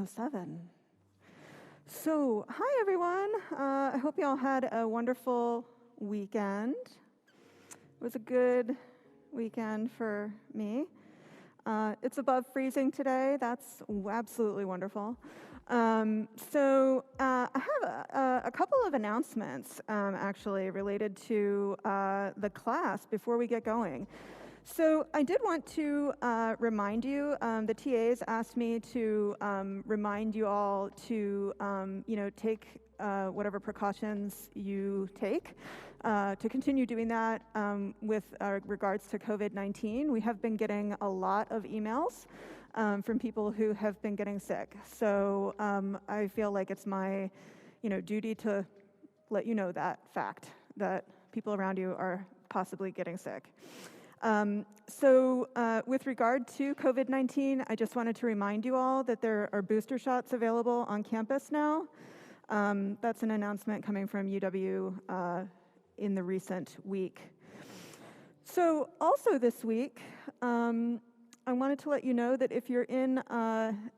7. So, hi everyone. I hope you all had a wonderful weekend. It was a good weekend for me. It's above freezing today. That's absolutely wonderful. I have a couple of announcements, actually, related to the class before we get going. So I did want to remind you, the TAs asked me to remind you all to, take whatever precautions you take, to continue doing that with regards to COVID-19. We have been getting a lot of emails from people who have been getting sick. So I feel like it's my, duty to let you know that fact, that people around you are possibly getting sick. With regard to COVID-19, I just wanted to remind you all that there are booster shots available on campus now. That's an announcement coming from UW in the recent week. So also this week, I wanted to let you know that if you're in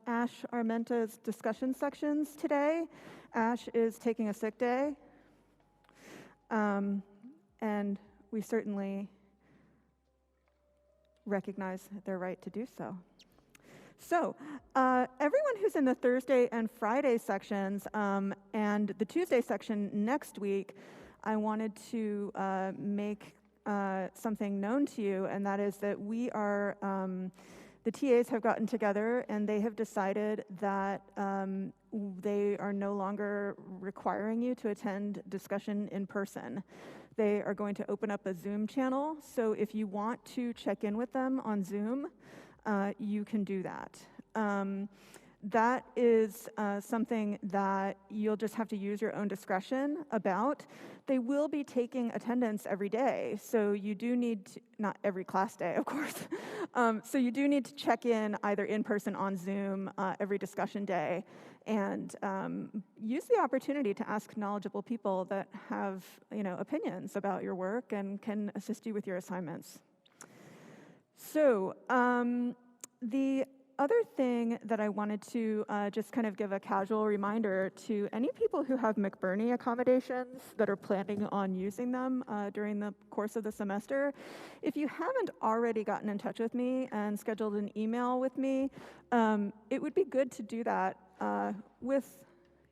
Ash Armenta's discussion sections today, Ash is taking a sick day. And we certainly recognize their right to do so. So everyone who's in the Thursday and Friday sections and the Tuesday section next week, I wanted to make something known to you, and that is that we are, the TAs have gotten together and they have decided that they are no longer requiring you to attend discussion in person. They are going to open up a Zoom channel, so if you want to check in with them on Zoom, you can do that. That is something that you'll just have to use your own discretion about. They will be taking attendance every day, so you do need to, not every class day, of course, so you do need to check in either in person on Zoom every discussion day, and use the opportunity to ask knowledgeable people that have, opinions about your work and can assist you with your assignments. So the other thing that I wanted to just kind of give a casual reminder to any people who have McBurney accommodations that are planning on using them during the course of the semester, if you haven't already gotten in touch with me and scheduled an email with me, it would be good to do that with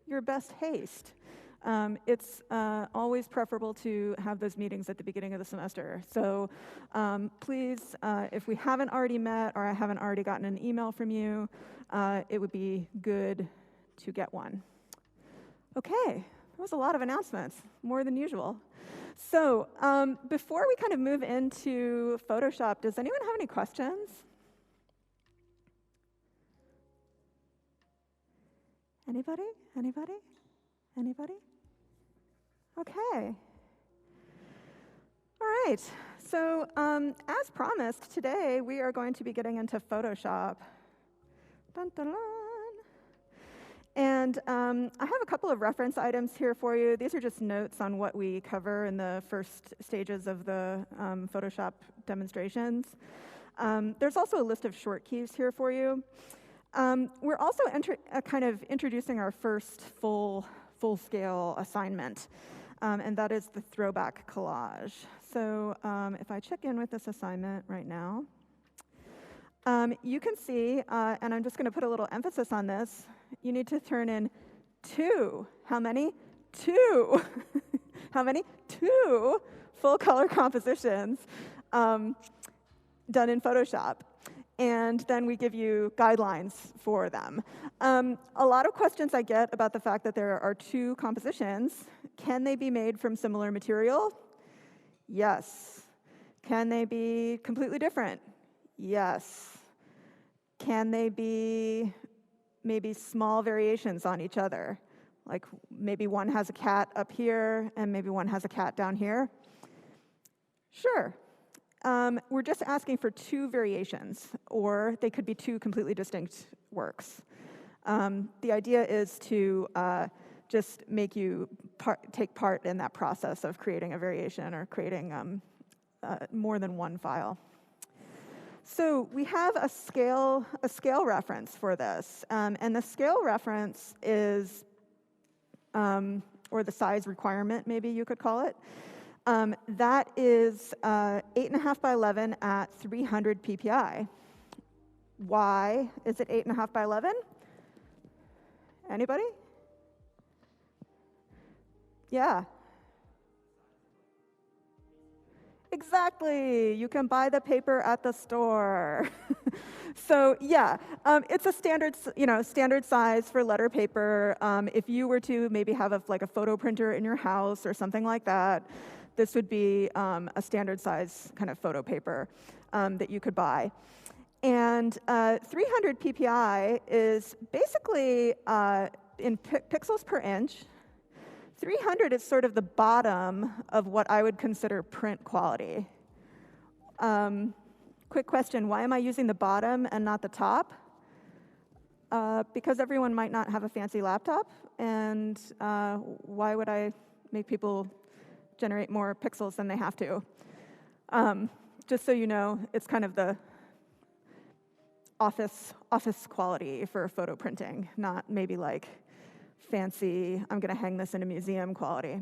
your best haste. It's always preferable to have those meetings at the beginning of the semester. So please, if we haven't already met or I haven't already gotten an email from you, it would be good to get one. Okay, that was a lot of announcements, more than usual. So before we kind of move into Photoshop, does anyone have any questions? Anybody? Anybody? Anybody? Okay. All right. So as promised, today we are going to be getting into Photoshop. Dun, dun, dun. And I have a couple of reference items here for you. These are just notes on what we cover in the first stages of the Photoshop demonstrations. There's also a list of short keys here for you. We're also kind of introducing our first full-scale assignment, and that is the throwback collage. So if I check in with this assignment right now, you can see, and I'm just going to put a little emphasis on this, you need to turn in 2. How many? 2. How many? 2 full-color compositions done in Photoshop. And then we give you guidelines for them. A lot of questions I get about the fact that there are 2 compositions. Can they be made from similar material? Yes. Can they be completely different? Yes. Can they be maybe small variations on each other? Like maybe one has a cat up here and maybe one has a cat down here? Sure. We're just asking for 2 variations, or they could be 2 completely distinct works. The idea is to just make you take part in that process of creating a variation or creating more than one file. So we have a scale reference for this, and the scale reference is, or the size requirement, maybe you could call it. That is 8.5 by 11 at 300 ppi. Why is it 8.5 by 11? Anybody? Yeah. Exactly. You can buy the paper at the store. So yeah, it's a standard size for letter paper. If you were to maybe have a photo printer in your house or something like that, this would be a standard size kind of photo paper that you could buy. And 300 ppi is basically in pixels per inch. 300 is sort of the bottom of what I would consider print quality. Quick question, why am I using the bottom and not the top? Because everyone might not have a fancy laptop, and why would I make people generate more pixels than they have to? Just so you know, it's kind of the office quality for photo printing, not maybe like fancy, I'm going to hang this in a museum quality.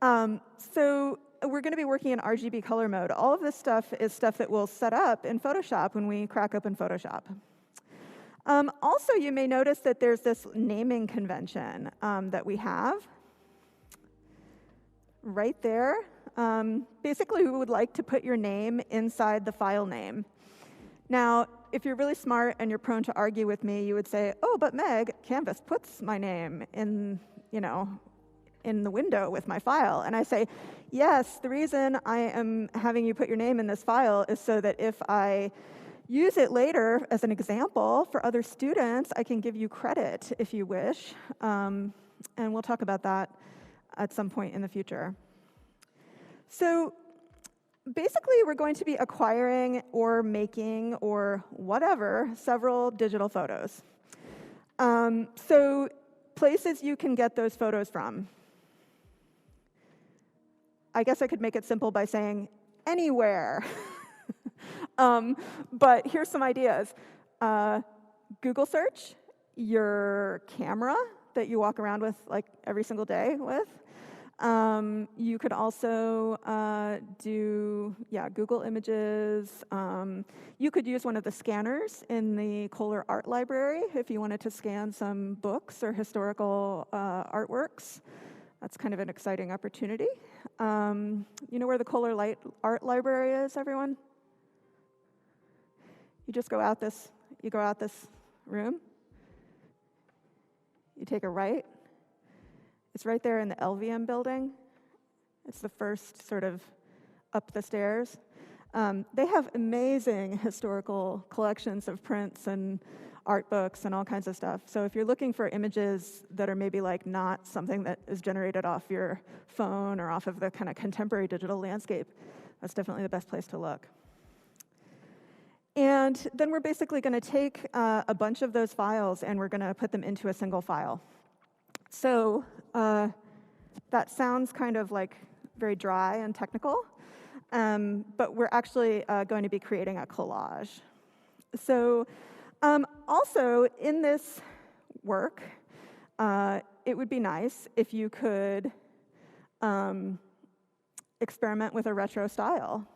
So we're going to be working in RGB color mode. All of this stuff is stuff that we'll set up in Photoshop when we crack open Photoshop. Also, you may notice that there's this naming convention that we have right there. Basically, we would like to put your name inside the file name. Now, if you're really smart and you're prone to argue with me, you would say, oh, but Meg, Canvas puts my name in the window with my file. And I say, yes, the reason I am having you put your name in this file is so that if I use it later as an example for other students, I can give you credit if you wish. And we'll talk about that at some point in the future. So basically, we're going to be acquiring or making or whatever several digital photos. So places you can get those photos from. I guess I could make it simple by saying anywhere. But here's some ideas. Google search, your camera that you walk around with like every single day with. You could also do Google Images. You could use one of the scanners in the Kohler Art Library if you wanted to scan some books or historical artworks. That's kind of an exciting opportunity. You know where the Kohler Art Library is, everyone? You just go out this room. You take a right. It's right there in the LVM building. It's the first sort of up the stairs. They have amazing historical collections of prints and art books and all kinds of stuff. So if you're looking for images that are maybe like not something that is generated off your phone or off of the kind of contemporary digital landscape, that's definitely the best place to look. And then we're basically going to take a bunch of those files and we're going to put them into a single file. So that sounds kind of like very dry and technical, but we're actually going to be creating a collage. So also in this work, it would be nice if you could experiment with a retro style.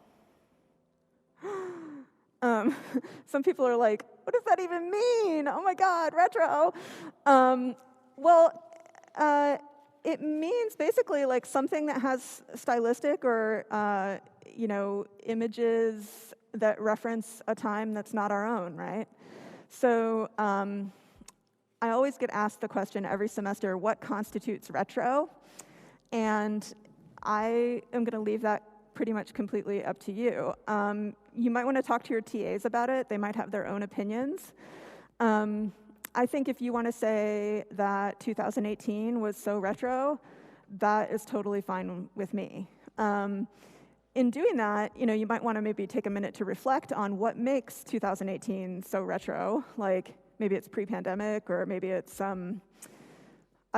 Some people are like, what does that even mean? Oh my God, retro. It means basically like something that has stylistic or images that reference a time that's not our own, right? So I always get asked the question every semester, what constitutes retro? And I am going to leave that pretty much completely up to you. You might want to talk to your TAs about it. They might have their own opinions. I think if you want to say that 2018 was so retro, that is totally fine with me. In doing that, you might want to maybe take a minute to reflect on what makes 2018 so retro. Like maybe it's pre-pandemic, or maybe it's I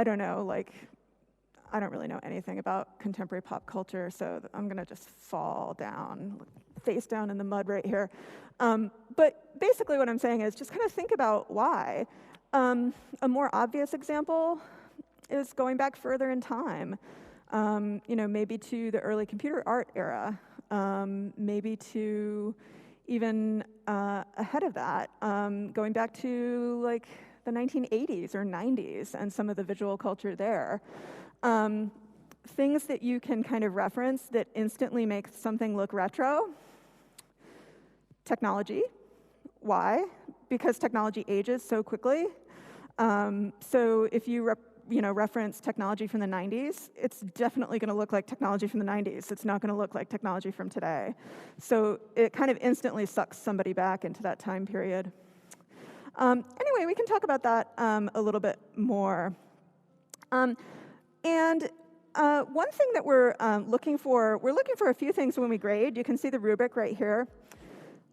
don't know. Like I don't really know anything about contemporary pop culture, so I'm gonna just fall down face down in the mud right here. But basically what I'm saying is just kind of think about why. A more obvious example is going back further in time. Maybe to the early computer art era, maybe to even ahead of that, going back to like the 1980s or 90s and some of the visual culture there. Things that you can kind of reference that instantly make something look retro. Technology. Why? Because technology ages so quickly. So if you reference technology from the 90s, it's definitely going to look like technology from the 90s. It's not going to look like technology from today. So it kind of instantly sucks somebody back into that time period. Anyway, we can talk about that a little bit more. One thing that we're looking for a few things when we grade. You can see the rubric right here.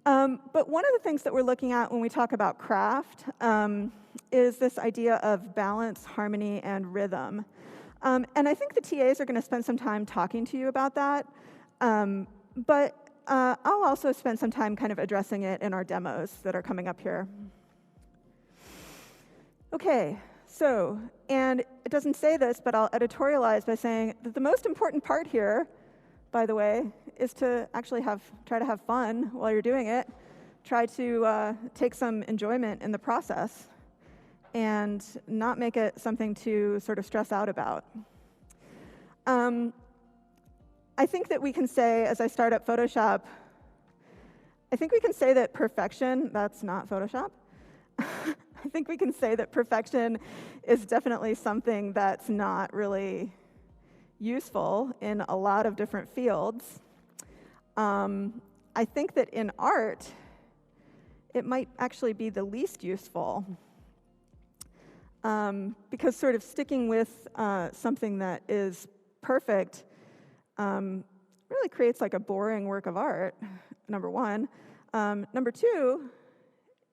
But one of the things that we're looking at when we talk about craft is this idea of balance, harmony, and rhythm. And I think the TAs are going to spend some time talking to you about that. But I'll also spend some time kind of addressing it in our demos that are coming up here. OK, so, and it doesn't say this, but I'll editorialize by saying that the most important part here, by the way, is to actually try to have fun while you're doing it. Try to take some enjoyment in the process and not make it something to sort of stress out about. I think that we can say, as I start up Photoshop, I think we can say that perfection, that's not Photoshop. I think we can say that perfection is definitely something that's not really useful in a lot of different fields. I think that in art, it might actually be the least useful. Because sort of sticking with something that is perfect really creates like a boring work of art, number one. Number two,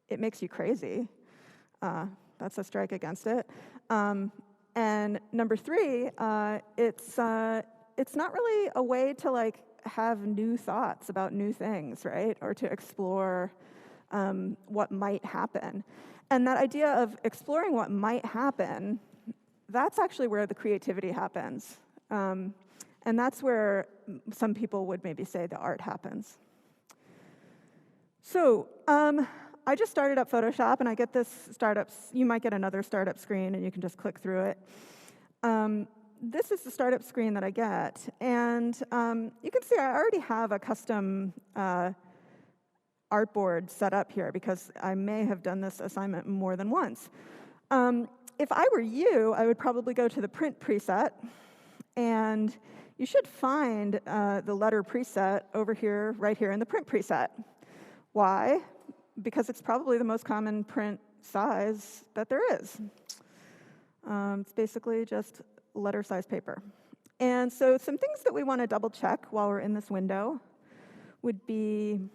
it makes you crazy. That's a strike against it. And number three, it's not really a way to like have new thoughts about new things, right? Or to explore what might happen. And that idea of exploring what might happen, that's actually where the creativity happens. And that's where some people would maybe say the art happens. So I just started up Photoshop, and I get this you might get another startup screen, and you can just click through it. This is the startup screen that I get. And you can see I already have a custom artboard set up here, because I may have done this assignment more than once. If I were you, I would probably go to the print preset, and you should find the letter preset over here, right here in the print preset. Why? Because it's probably the most common print size that there is. It's basically just letter size paper. And so some things that we want to double check while we're in this window would be,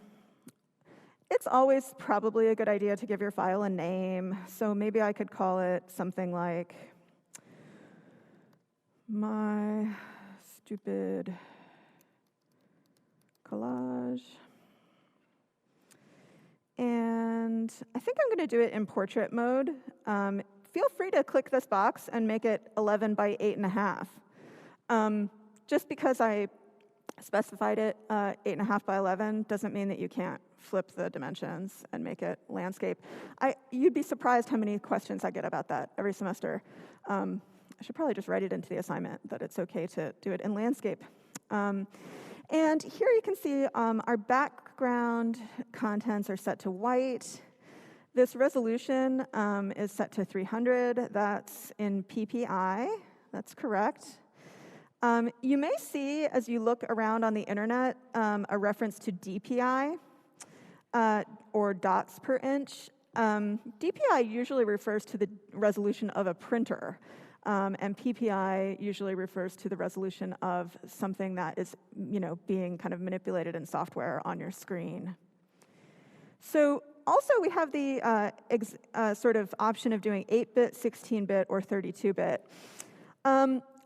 it's always probably a good idea to give your file a name. So maybe I could call it something like my stupid collage. And I think I'm going to do it in portrait mode. Feel free to click this box and make it 11 by 8.5. Just because I specified it 8.5 by 11 doesn't mean that you can't flip the dimensions and make it landscape. You'd be surprised how many questions I get about that every semester. I should probably just write it into the assignment that it's OK to do it in landscape. And here you can see our background contents are set to white. This resolution is set to 300. That's in PPI. That's correct. You may see, as you look around on the internet, a reference to DPI, or dots per inch. DPI usually refers to the resolution of a printer. And PPI usually refers to the resolution of something that is, being kind of manipulated in software on your screen. So also we have the sort of option of doing 8-bit, 16-bit, or 32-bit.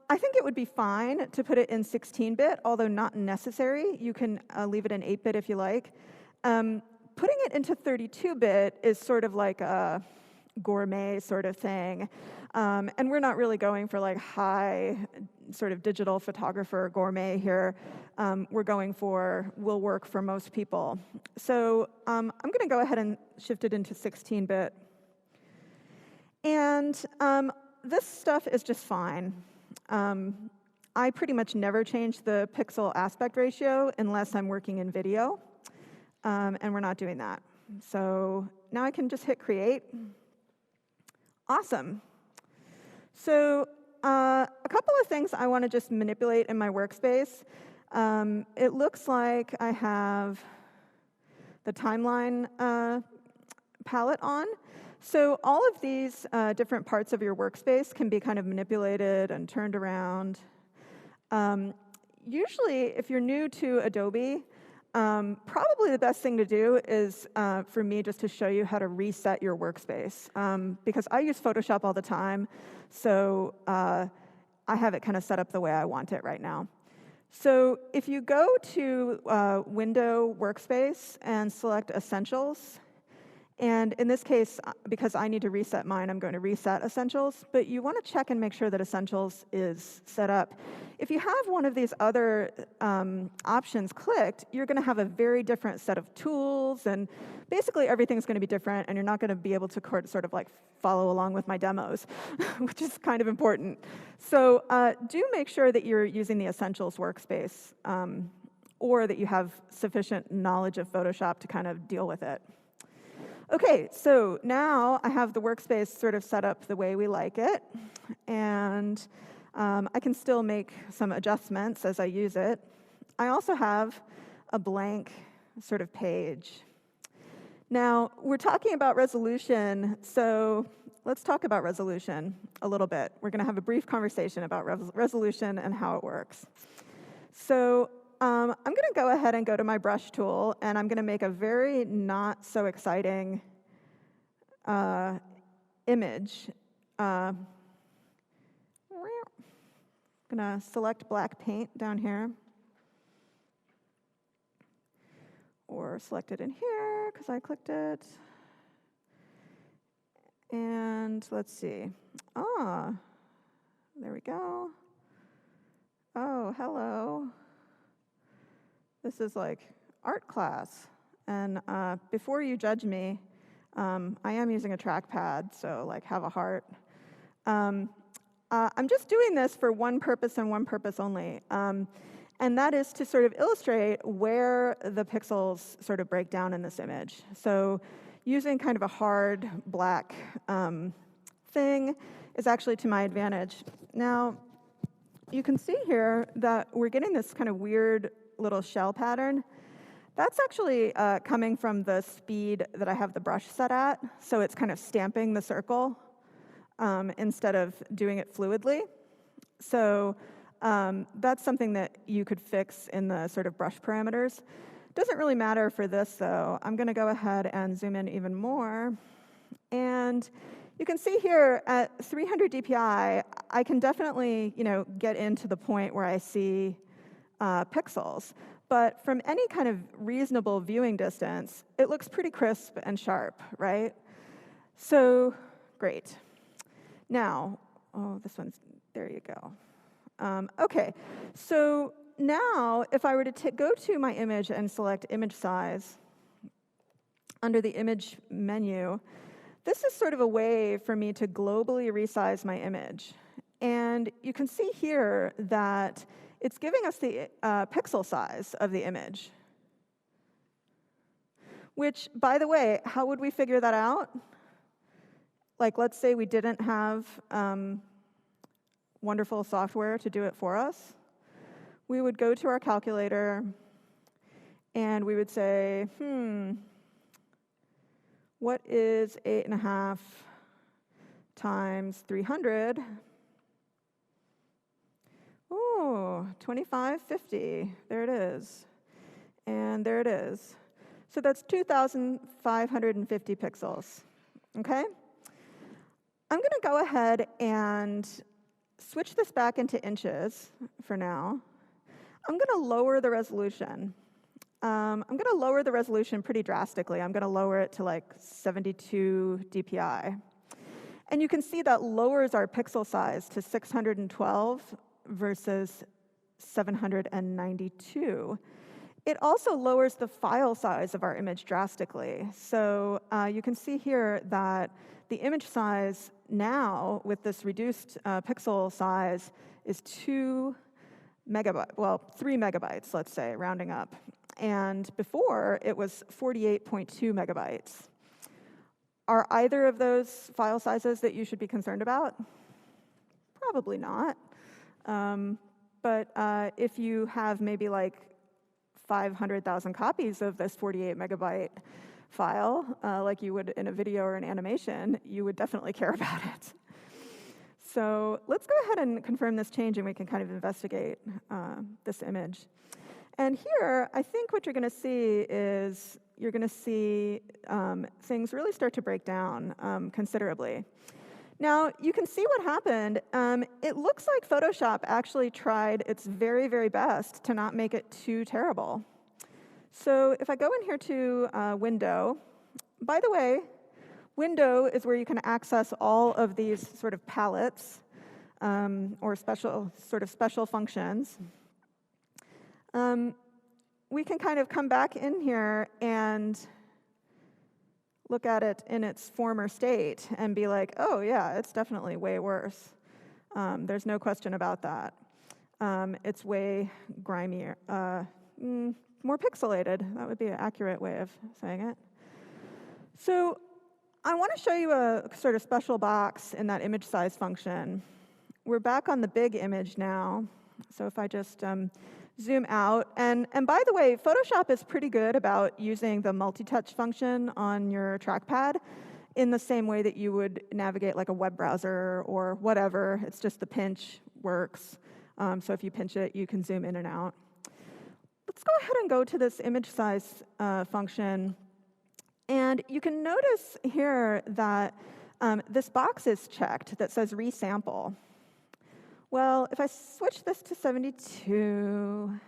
I think it would be fine to put it in 16-bit, although not necessary. You can leave it in 8-bit if you like. Putting it into 32-bit is sort of like a gourmet sort of thing. And we're not really going for like high sort of digital photographer gourmet here. We're going for will work for most people. So I'm going to go ahead and shift it into 16-bit. And this stuff is just fine. I pretty much never change the pixel aspect ratio unless I'm working in video. And we're not doing that. So now I can just hit create. Awesome. So a couple of things I want to just manipulate in my workspace. It looks like I have the timeline palette on. So all of these different parts of your workspace can be kind of manipulated and turned around. Usually, if you're new to Adobe, probably the best thing to do is for me just to show you how to reset your workspace, because I use Photoshop all the time, so I have it kind of set up the way I want it right now. So if you go to Window Workspace and select Essentials, and in this case, because I need to reset mine, I'm going to reset Essentials, but you want to check and make sure that Essentials is set up. If you have one of these other options clicked, you're going to have a very different set of tools, and basically everything's going to be different, and you're not going to be able to sort of like follow along with my demos, which is kind of important. So do make sure that you're using the Essentials workspace, or that you have sufficient knowledge of Photoshop to kind of deal with it. Okay, so now I have the workspace sort of set up the way we like it, and I can still make some adjustments as I use it. I also have a blank sort of page. Now, we're talking about resolution, so let's talk about resolution a little bit. We're going to have a brief conversation about resolution and how it works. So I'm going to go ahead and go to my brush tool, and I'm going to make a very not so exciting image. I'm going to select black paint down here, or select it in here because I clicked it. And let's see. There we go. Oh, hello. This is like art class. And before you judge me, I am using a trackpad, so like have a heart. I'm just doing this for one purpose and one purpose only. And that is to sort of illustrate where the pixels sort of break down in this image. So using kind of a hard black thing is actually to my advantage. Now, you can see here that we're getting this kind of weird little shell pattern. That's actually coming from the speed that I have the brush set at. So it's kind of stamping the circle instead of doing it fluidly. So that's something that you could fix in the sort of brush parameters. Doesn't really matter for this, though. I'm going to go ahead and zoom in even more. And you can see here at 300 dpi, I can definitely get into the point where I see pixels. But from any kind of reasonable viewing distance, it looks pretty crisp and sharp, right? So great. Now, this one's, there you go. OK, so now if I were to go to my image and select image size under the image menu, this is sort of a way for me to globally resize my image. And you can see here that it's giving us the pixel size of the image. Which, by the way, how would we figure that out? Like, let's say we didn't have wonderful software to do it for us. We would go to our calculator, and we would say, what is 8.5 times 300? Oh, 2550. There it is. And there it is. So that's 2,550 pixels. Okay? I'm going to go ahead and switch this back into inches for now. I'm going to lower the resolution. I'm going to lower the resolution pretty drastically. I'm going to lower it to like 72 dpi. And you can see that lowers our pixel size to 612 versus 792. It also lowers the file size of our image drastically. So you can see here that the image size now, with this reduced pixel size, is 2 megabytes, well, 3 megabytes, let's say, rounding up. And before, it was 48.2 megabytes. Are either of those file sizes that you should be concerned about? Probably not. But if you have maybe like 500,000 copies of this 48 megabyte file, like you would in a video or an animation, you would definitely care about it. So let's go ahead and confirm this change, and we can kind of investigate this image. And here, I think what you're going to see is you're going to see things really start to break down considerably. Now, you can see what happened. It looks like Photoshop actually tried its very, very best to not make it too terrible. So if I go in here to Window, by the way, Window is where you can access all of these sort of palettes or special functions. We can kind of come back in here and look at it in its former state and be like, oh, yeah, it's definitely way worse. There's no question about that. It's way grimier, more pixelated. That would be an accurate way of saying it. So I want to show you a sort of special box in that image size function. We're back on the big image now. So if I just zoom out, and by the way, Photoshop is pretty good about using the multi-touch function on your trackpad in the same way that you would navigate like a web browser or whatever. It's just the pinch works. So if you pinch it, you can zoom in and out. Let's go ahead and go to this image size function. And you can notice here that this box is checked that says resample. Well, if I switch this to 72,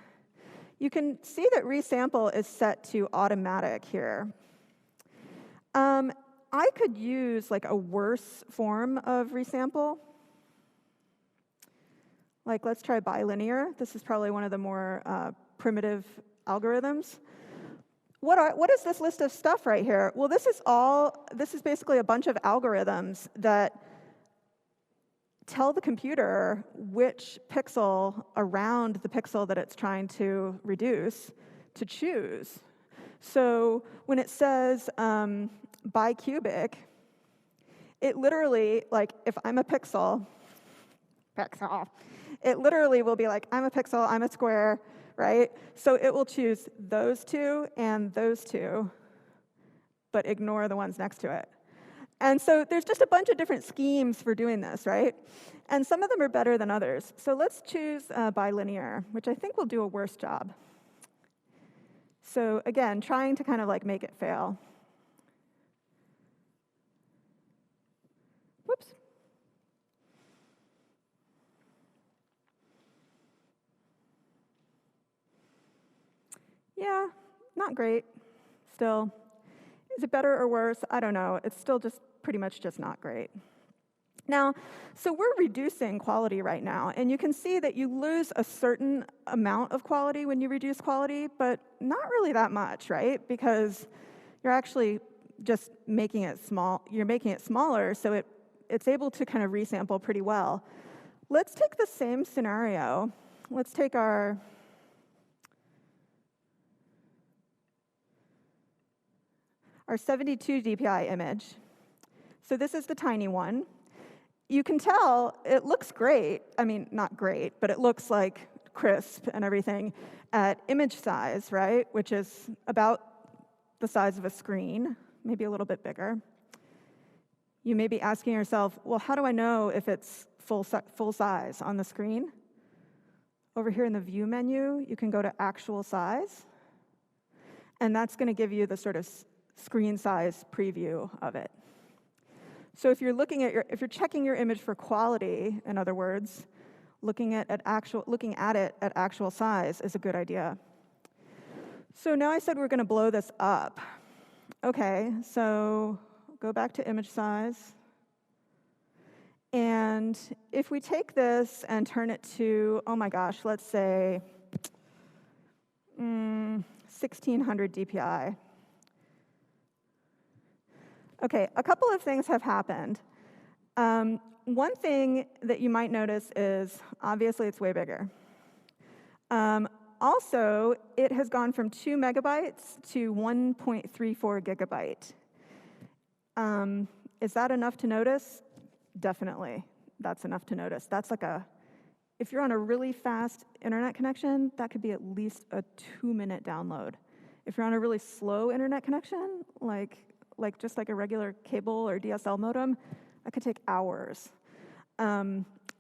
you can see that resample is set to automatic here. I could use like a worse form of resample. Like, let's try bilinear. This is probably one of the more primitive algorithms. What is this list of stuff right here? Well, this is basically a bunch of algorithms that tell the computer which pixel around the pixel that it's trying to reduce to choose. So when it says bicubic, it literally, like if I'm a pixel, it literally will be like, I'm a pixel, I'm a square, right? So it will choose those two and those two, but ignore the ones next to it. And so there's just a bunch of different schemes for doing this, right? And some of them are better than others. So let's choose bilinear, which I think will do a worse job. So again, trying to kind of like make it fail. Whoops. Yeah, not great still. Is it better or worse? I don't know. It's still just pretty much just not great. Now, so we're reducing quality right now, and you can see that you lose a certain amount of quality when you reduce quality, but not really that much, right? Because you're actually just making it small. You're making it smaller, so it's able to kind of resample pretty well. Let's take the same scenario. Let's take our our 72 dpi image. So this is the tiny one. You can tell it looks great. I mean, not great, but it looks like crisp and everything at image size, right? Which is about the size of a screen, maybe a little bit bigger. You may be asking yourself, well, how do I know if it's full size on the screen? Over here in the View menu, you can go to Actual Size, and that's going to give you the sort of screen size preview of it. So if you're looking at if you're checking your image for quality, in other words, looking at it at actual size is a good idea. So now I said we're going to blow this up. Okay, so go back to image size. And if we take this and turn it to, oh my gosh, let's say 1600 DPI. Okay, a couple of things have happened. One thing that you might notice is, obviously, it's way bigger. Also, it has gone from 2 megabytes to 1.34 gigabyte. Is that enough to notice? Definitely, that's enough to notice. That's like if you're on a really fast internet connection, that could be at least a 2-minute download. If you're on a really slow internet connection, like just like a regular cable or DSL modem, that could take hours.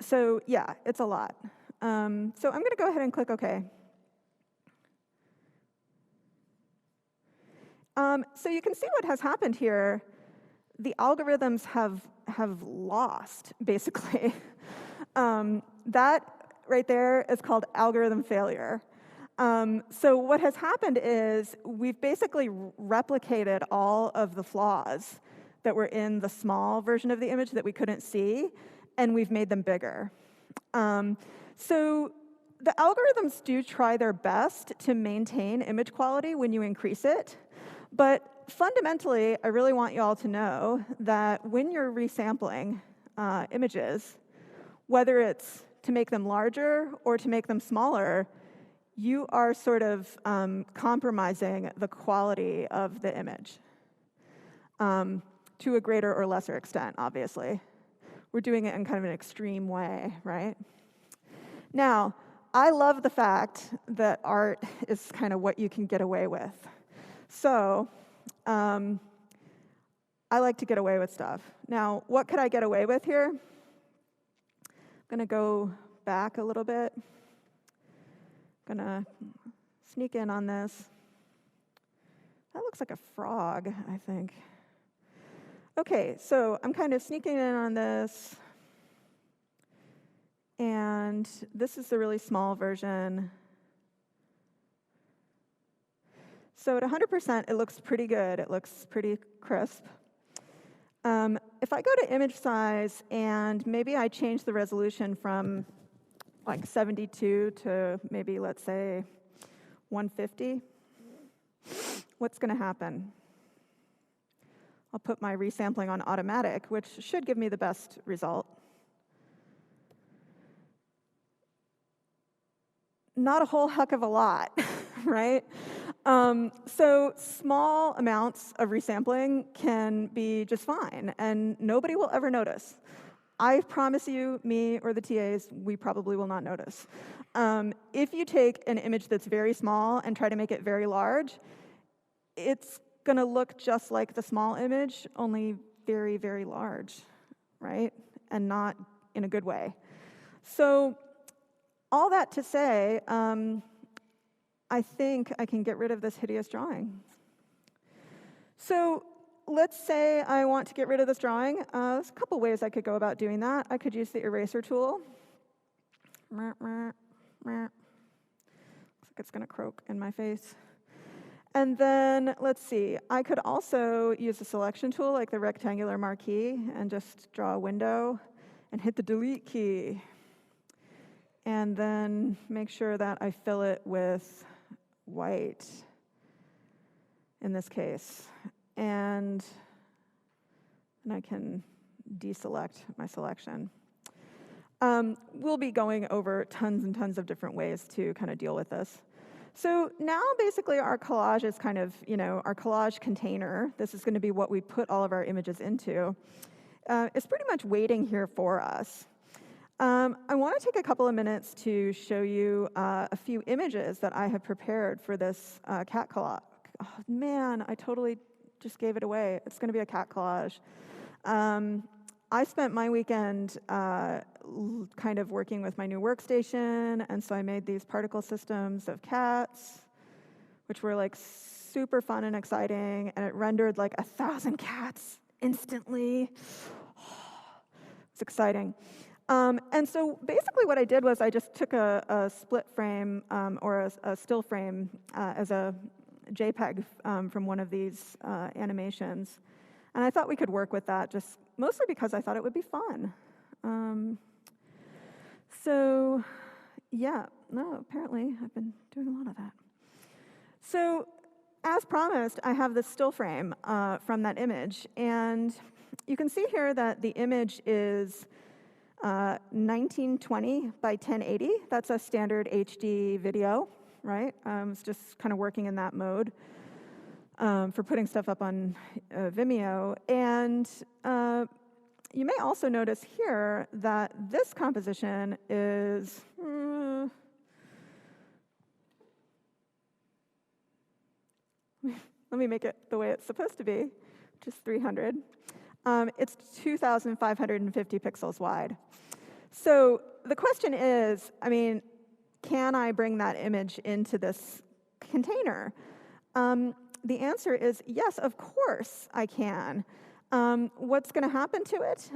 So yeah, it's a lot. So I'm going to go ahead and click OK. So you can see what has happened here. The algorithms have lost, basically. That right there is called algorithm failure. So what has happened is we've basically replicated all of the flaws that were in the small version of the image that we couldn't see, and we've made them bigger. So the algorithms do try their best to maintain image quality when you increase it, but fundamentally, I really want you all to know that when you're resampling images, whether it's to make them larger or to make them smaller, you are sort of compromising the quality of the image to a greater or lesser extent, obviously. We're doing it in kind of an extreme way, right? Now, I love the fact that art is kind of what you can get away with. So I like to get away with stuff. Now, what could I get away with here? I'm going to go back a little bit. I'm going to sneak in on this. That looks like a frog, I think. Okay, so I'm kind of sneaking in on this. And this is the really small version. So at 100%, it looks pretty good. It looks pretty crisp. If I go to image size and maybe I change the resolution from like 72 to maybe, let's say, 150, what's going to happen? I'll put my resampling on automatic, which should give me the best result. Not a whole heck of a lot, right? So small amounts of resampling can be just fine, and nobody will ever notice. I promise you, me or the TAs, we probably will not notice. If you take an image that's very small and try to make it very large, it's going to look just like the small image, only very, very large, right? And not in a good way. So all that to say, I think I can get rid of this hideous drawing. So let's say I want to get rid of this drawing. There's a couple ways I could go about doing that. I could use the eraser tool. Looks like it's going to croak in my face. And then, let's see, I could also use the selection tool, like the rectangular marquee, and just draw a window and hit the delete key. And then make sure that I fill it with white, in this case. And I can deselect my selection. We'll be going over tons and tons of different ways to kind of deal with this. So now basically our collage is kind of, our collage container. This is going to be what we put all of our images into. It's pretty much waiting here for us. I want to take a couple of minutes to show you a few images that I have prepared for this cat collage. Oh, man, I totally just gave it away. It's going to be a cat collage. I spent my weekend kind of working with my new workstation, and so I made these particle systems of cats, which were like super fun and exciting, and it rendered like 1,000 cats instantly. It's exciting. And so basically what I did was I just took a split frame or a still frame as a JPEG from one of these animations. And I thought we could work with that, just mostly because I thought it would be fun. So yeah, no, apparently I've been doing a lot of that. So as promised, I have this still frame from that image. And you can see here that the image is 1920 by 1080. That's a standard HD video, right? It's just kind of working in that mode for putting stuff up on Vimeo. And you may also notice here that this composition is let me make it the way it's supposed to be, which is 300. It's 2,550 pixels wide. So the question is, I mean, can I bring that image into this container? The answer is yes, of course I can. What's going to happen to it?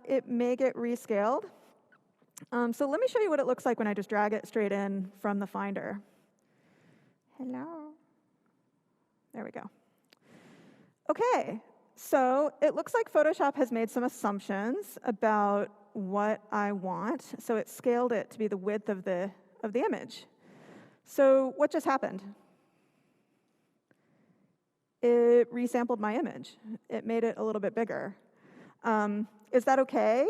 It may get rescaled. So let me show you what it looks like when I just drag it straight in from the Finder. Hello. There we go. OK, so it looks like Photoshop has made some assumptions about what I want. So it scaled it to be the width of the image. So what just happened? It resampled my image. It made it a little bit bigger. Is that OK?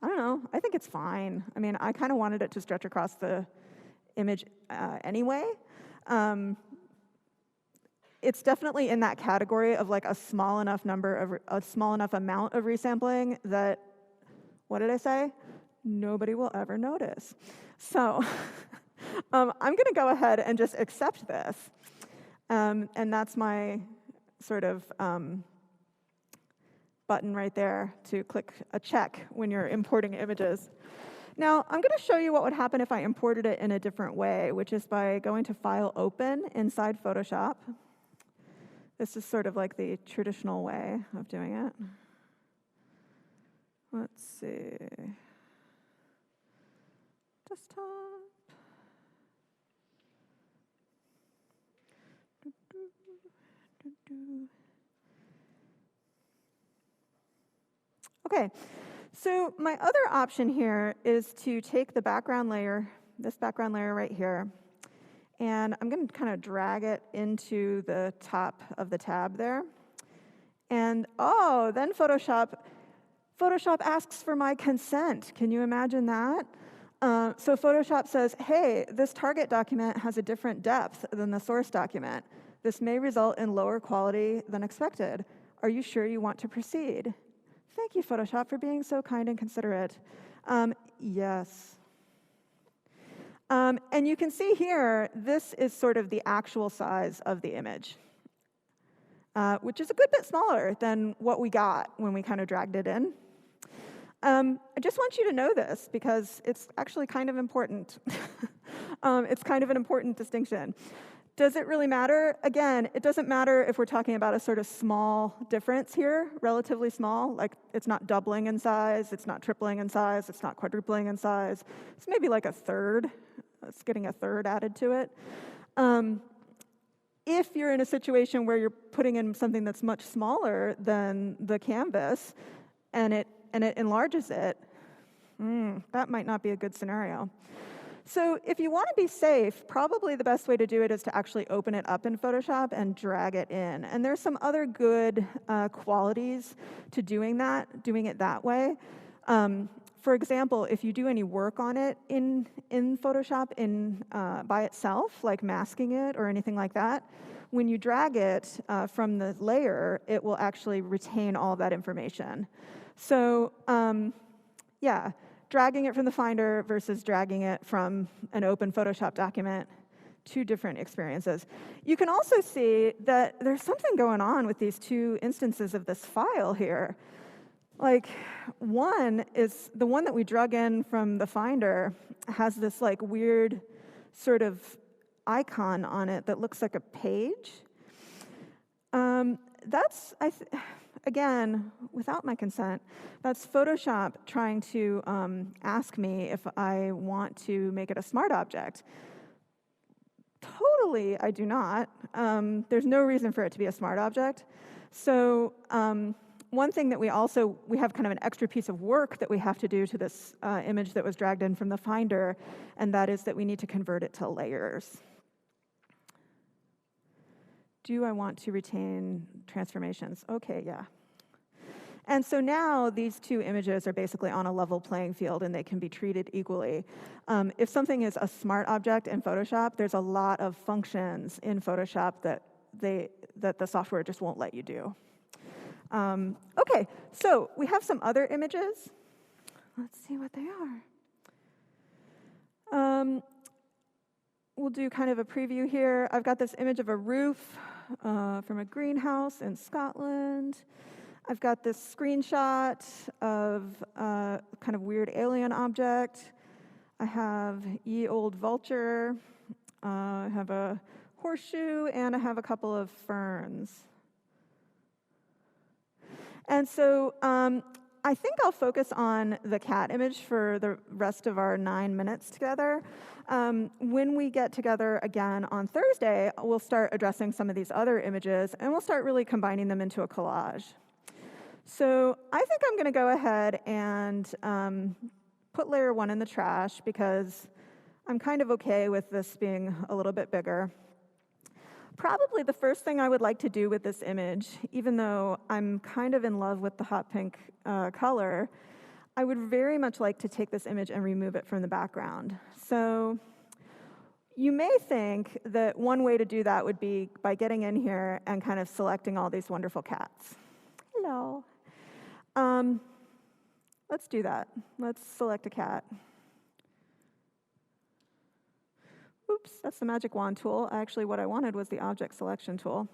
I don't know. I think it's fine. I mean, I kind of wanted it to stretch across the image anyway. It's definitely in that category of like a small enough amount of resampling that, what did I say? Nobody will ever notice. So I'm going to go ahead and just accept this. And that's my sort of button right there to click a check when you're importing images. Now, I'm going to show you what would happen if I imported it in a different way, which is by going to File, Open inside Photoshop. This is sort of like the traditional way of doing it. Let's see. Desktop. OK, so my other option here is to take the background layer, this background layer right here, and I'm going to kind of drag it into the top of the tab there. And oh, then Photoshop asks for my consent. Can you imagine that? So Photoshop says, hey, this target document has a different depth than the source document. This may result in lower quality than expected. Are you sure you want to proceed? Thank you, Photoshop, for being so kind and considerate. Yes. And you can see here, this is sort of the actual size of the image, which is a good bit smaller than what we got when we kind of dragged it in. I just want you to know this, because it's actually kind of important. It's kind of an important distinction. Does it really matter? Again, it doesn't matter if we're talking about a sort of small difference here, relatively small, like it's not doubling in size, it's not tripling in size, it's not quadrupling in size. It's maybe like a third. It's getting a third added to it. If you're in a situation where you're putting in something that's much smaller than the canvas and it enlarges it, that might not be a good scenario. So if you want to be safe, probably the best way to do it is to actually open it up in Photoshop and drag it in. And there's some other good qualities to doing it that way. For example, if you do any work on it in Photoshop by itself, like masking it or anything like that, when you drag it from the layer, it will actually retain all of that information. So yeah, dragging it from the Finder versus dragging it from an open Photoshop document, two different experiences. You can also see that there's something going on with these two instances of this file here. Like, one is the one that we drug in from the Finder has this like weird sort of icon on it that looks like a page. again, without my consent. That's Photoshop trying to ask me if I want to make it a smart object. Totally, I do not. There's no reason for it to be a smart object. So one thing that we have kind of an extra piece of work that we have to do to this image that was dragged in from the Finder, and that is that we need to convert it to layers. Do I want to retain transformations? Okay, yeah. And so now these two images are basically on a level playing field, and they can be treated equally. If something is a smart object in Photoshop, there's a lot of functions in Photoshop that the software just won't let you do. Okay, so we have some other images. Let's see what they are. We'll do kind of a preview here. I've got this image of a roof from a greenhouse in Scotland. I've got this screenshot of a kind of weird alien object. I have ye old vulture. I have a horseshoe, and I have a couple of ferns. And so I think I'll focus on the cat image for the rest of our 9 minutes together. When we get together again on Thursday, we'll start addressing some of these other images, and we'll start really combining them into a collage. So I think I'm going to go ahead and put layer 1 in the trash, because I'm kind of okay with this being a little bit bigger. Probably the first thing I would like to do with this image, even though I'm kind of in love with the hot pink color, I would very much like to take this image and remove it from the background. So you may think that one way to do that would be by getting in here and kind of selecting all these wonderful cats. Hello. Let's do that. Let's select a cat. Oops, that's the magic wand tool. Actually, what I wanted was the object selection tool.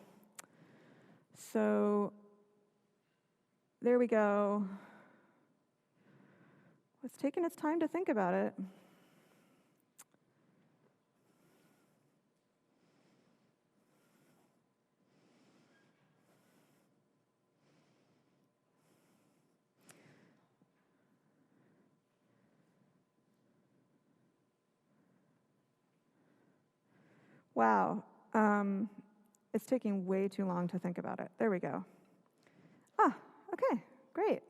So there we go. It's taking its time to think about it. Wow, it's taking way too long to think about it. There we go. Ah, okay, great.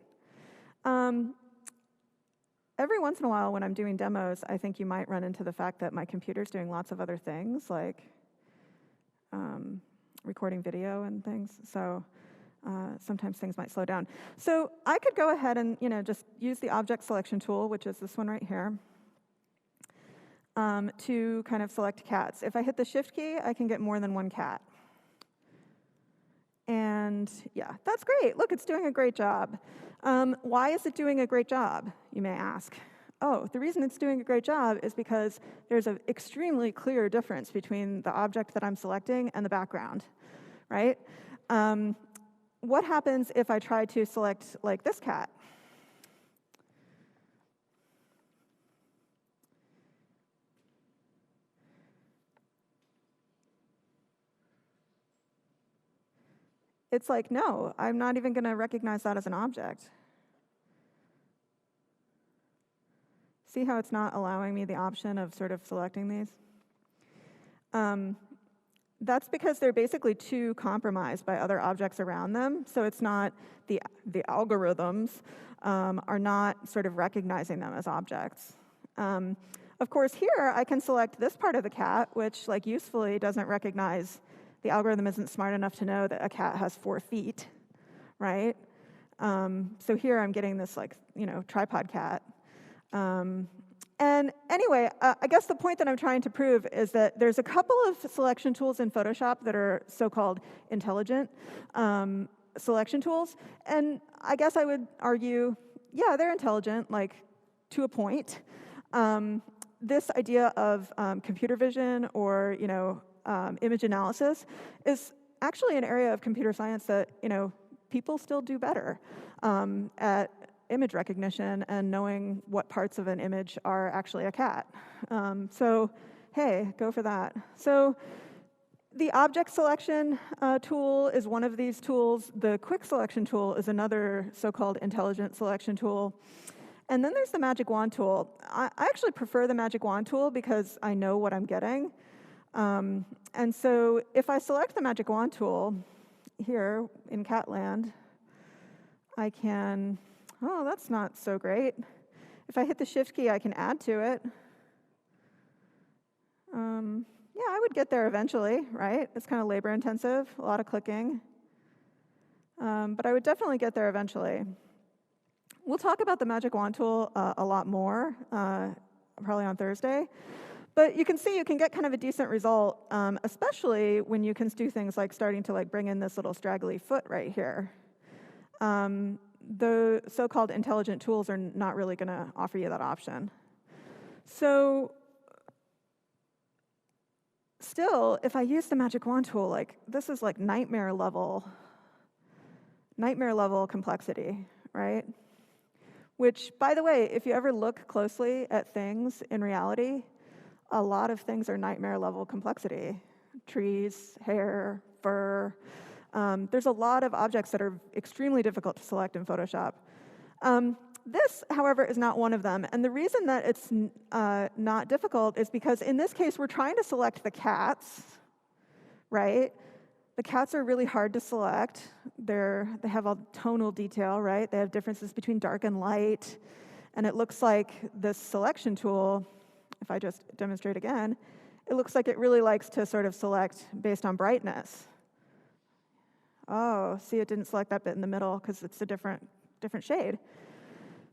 Every once in a while when I'm doing demos, I think you might run into the fact that my computer's doing lots of other things, like recording video and things. So sometimes things might slow down. So I could go ahead and just use the object selection tool, which is this one right here, to kind of select cats. If I hit the Shift key, I can get more than one cat. And yeah, that's great. Look, it's doing a great job. Why is it doing a great job, you may ask? Oh, the reason it's doing a great job is because there's an extremely clear difference between the object that I'm selecting and the background, right? What happens if I try to select, like, this cat? It's like, no, I'm not even going to recognize that as an object. See how it's not allowing me the option of sort of selecting these? That's because they're basically too compromised by other objects around them. So it's not, the algorithms are not sort of recognizing them as objects. Of course, here I can select this part of the cat, which, like, usefully doesn't recognize. The algorithm isn't smart enough to know that a cat has 4 feet, right? So here I'm getting this, like, tripod cat. And anyway, I guess the point that I'm trying to prove is that there's a couple of selection tools in Photoshop that are so-called intelligent selection tools. And I guess I would argue, yeah, they're intelligent, like, to a point. This idea of computer vision or, image analysis is actually an area of computer science that people still do better at image recognition and knowing what parts of an image are actually a cat. So hey, go for that. So The object selection tool is one of these tools. The quick selection tool is another so-called intelligent selection tool. And then there's the magic wand tool. I actually prefer the magic wand tool because I know what I'm getting. And so if I select the magic wand tool here in Catland, I can, oh, that's not so great. If I hit the shift key, I can add to it. Yeah, I would get there eventually, right? It's kind of labor intensive, a lot of clicking. But I would definitely get there eventually. We'll talk about the magic wand tool a lot more, probably on Thursday. But you can see you can get kind of a decent result, especially when you can do things like starting to bring in this little straggly foot right here. The so-called intelligent tools are not really going to offer you that option. So still, if I use the magic wand tool, this is nightmare level complexity, right? Which, by the way, if you ever look closely at things in reality, a lot of things are nightmare level complexity. Trees, hair, fur. There's a lot of objects that are extremely difficult to select in Photoshop. This, however, is not one of them. And the reason that it's not difficult is because in this case, we're trying to select the cats, right? The cats are really hard to select. They have a tonal detail, right? They have differences between dark and light. And it looks like this selection tool, if I just demonstrate again, it looks like it really likes to sort of select based on brightness. Oh, see, it didn't select that bit in the middle because it's a different shade.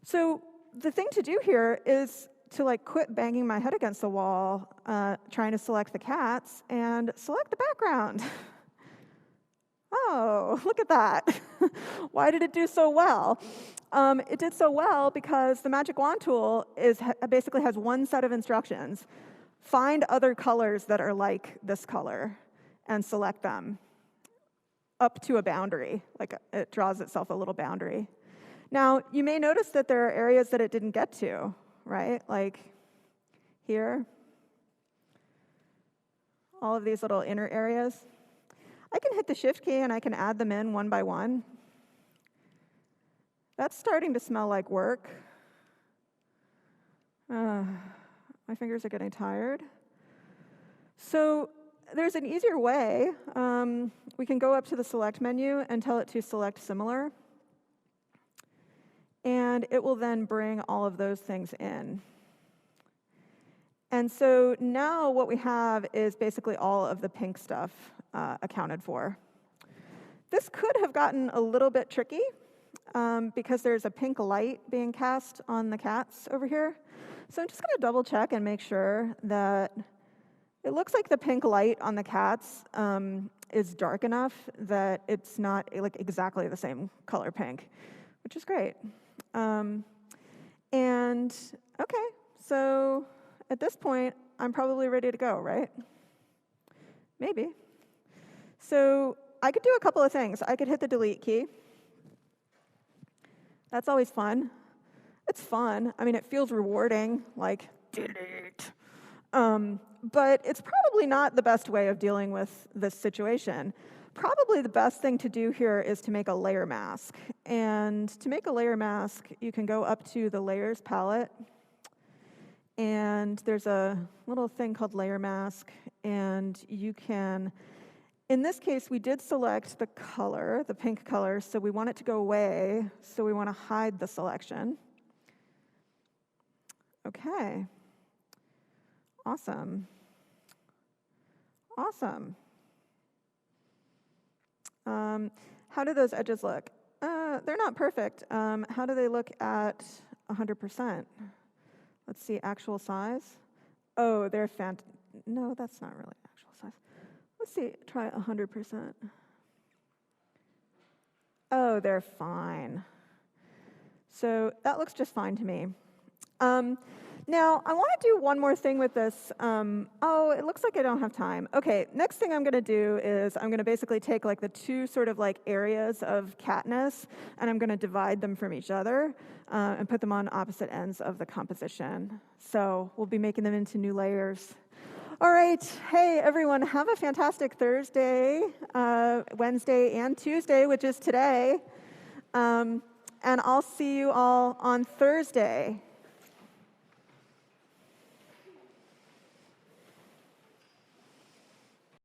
So the thing to do here is to quit banging my head against the wall, trying to select the cats, and select the background. Oh, look at that. Why did it do so well? It did so well because the magic wand tool basically has one set of instructions. Find other colors that are like this color and select them up to a boundary. It draws itself a little boundary. Now, you may notice that there are areas that it didn't get to, right? Like here. All of these little inner areas. I can hit the shift key and I can add them in one by one. That's starting to smell like work. My fingers are getting tired. So there's an easier way. We can go up to the select menu and tell it to select similar. And it will then bring all of those things in. And so now what we have is basically all of the pink stuff accounted for. This could have gotten a little bit tricky because there's a pink light being cast on the cats over here. So I'm just going to double check and make sure that it looks like the pink light on the cats is dark enough that it's not exactly the same color pink, which is great. And okay, so at this point, I'm probably ready to go, right? Maybe. So I could do a couple of things. I could hit the delete key. That's always fun. It's fun. I mean, it feels rewarding, like delete. But it's probably not the best way of dealing with this situation. Probably the best thing to do here is to make a layer mask. And to make a layer mask, you can go up to the Layers palette. And there's a little thing called Layer Mask. And you can, in this case, we did select the color, the pink color, so we want it to go away. So we want to hide the selection. Okay. Awesome. Awesome. How do those edges look? They're not perfect. How do they look at 100%? Let's see, actual size. Oh, they're no, that's not really actual size. Let's see, try 100%. Oh, they're fine. So that looks just fine to me. Now, I want to do one more thing with this. Oh, it looks like I don't have time. Okay, next thing I'm going to do is I'm going to basically take the two sort of areas of catness, and I'm going to divide them from each other and put them on opposite ends of the composition. So we'll be making them into new layers. All right. Hey, everyone, have a fantastic Thursday, Wednesday, and Tuesday, which is today. And I'll see you all on Thursday.